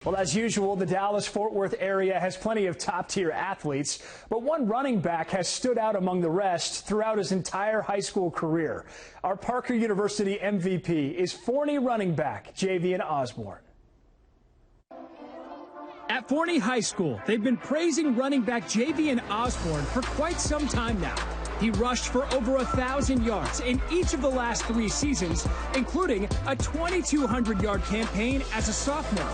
Well, as usual, the Dallas-Fort Worth area has plenty of top-tier athletes, but one running back has stood out among the rest throughout his entire high school career. Our Parker University MVP is Forney running back Javian Osborne. At Forney High School, they've been praising running back Javian Osborne for quite some time now. He rushed for over 1,000 yards in each of the last 3 seasons, including a 2,200-yard campaign as a sophomore.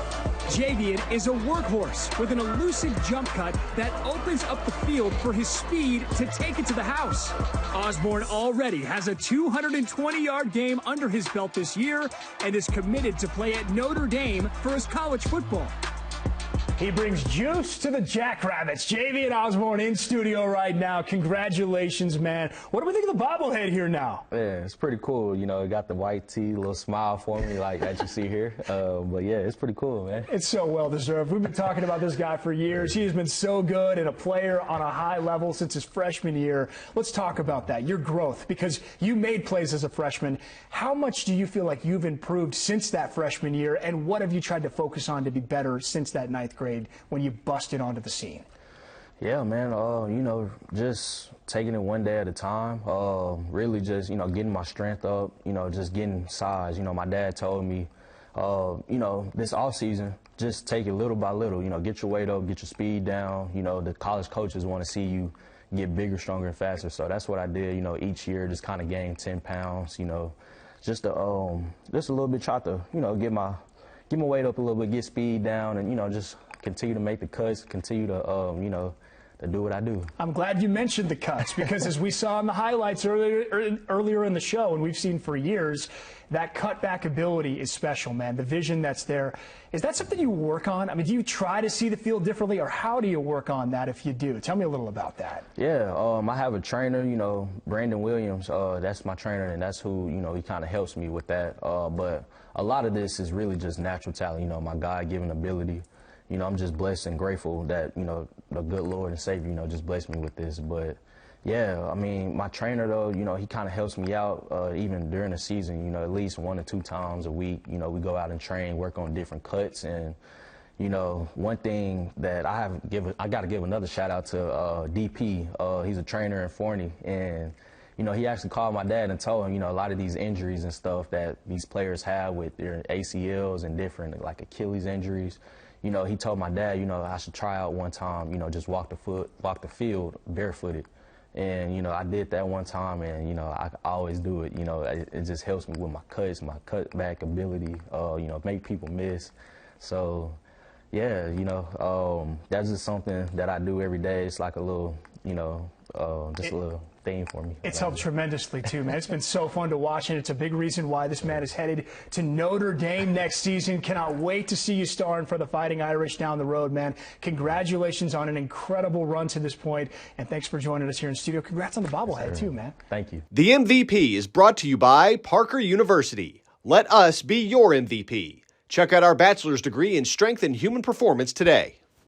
Javian is a workhorse with an elusive jump cut that opens up the field for his speed to take it to the house. Osborne already has a 220-yard game under his belt this year and is committed to play at Notre Dame for his college football. He brings juice to the Jackrabbits. Javian Osborne in studio right now. Congratulations, man. What do we think of the bobblehead here now? Yeah, it's pretty cool. You know, it got the white tee, little smile for me like that you see here. But yeah, it's pretty cool, man. It's so well deserved. We've been talking about this guy for years. He has been so good and a player on a high level since his freshman year. Let's talk about that, your growth, because you made plays as a freshman. How much do you feel like you've improved since that freshman year, and what have you tried to focus on to be better since that 9th grade? When you busted onto the scene? Yeah, man, you know, just taking it one day at a time, really just, you know, getting my strength up, you know, just getting size. You know, my dad told me, you know, this off season, just take it little by little, you know, get your weight up, get your speed down. You know, the college coaches want to see you get bigger, stronger, and faster. So that's what I did, you know, each year, just kind of gain 10 pounds, you know, just a little bit, try to, you know, get my weight up a little bit, get speed down, and, you know, just continue to make the cuts, continue to, you know, to do what I do. I'm glad you mentioned the cuts because as we saw in the highlights earlier in the show, and we've seen for years, that cutback ability is special, man. The vision that's there. Is that something you work on? I mean, do you try to see the field differently, or how do you work on that if you do? Tell me a little about that. Yeah, I have a trainer, you know, Brandon Williams. That's my trainer, and that's who, you know, he kind of helps me with that. But a lot of this is really just natural talent, you know, my God-given ability. You know, I'm just blessed and grateful that, you know, the good Lord and Savior, you know, just blessed me with this. But, yeah, I mean, my trainer, though, you know, he kind of helps me out even during the season, you know, at least 1 or 2 times a week. You know, we go out and train, work on different cuts. And, you know, one thing that I got to give another shout out to DP. He's a trainer in Forney. And, you know, he actually called my dad and told him, you know, a lot of these injuries and stuff that these players have with their ACLs and different, like Achilles injuries. You know, he told my dad, you know, I should try out one time, you know, just walk the field barefooted. And, you know, I did that one time, and, you know, I always do it. You know, it just helps me with my cuts, my cutback ability, you know, make people miss. So, yeah, you know, that's just something that I do every day. It's like a little, you know, just a little thing for me. It's helped tremendously, too, man. It's been so fun to watch, and it's a big reason why this man is headed to Notre Dame next season. Cannot wait to see you starring for the Fighting Irish down the road, man. Congratulations on an incredible run to this point, and thanks for joining us here in studio. Congrats on the bobblehead, too, man. Thank you. The MVP is brought to you by Parker University. Let us be your MVP. Check out our bachelor's degree in strength and human performance today.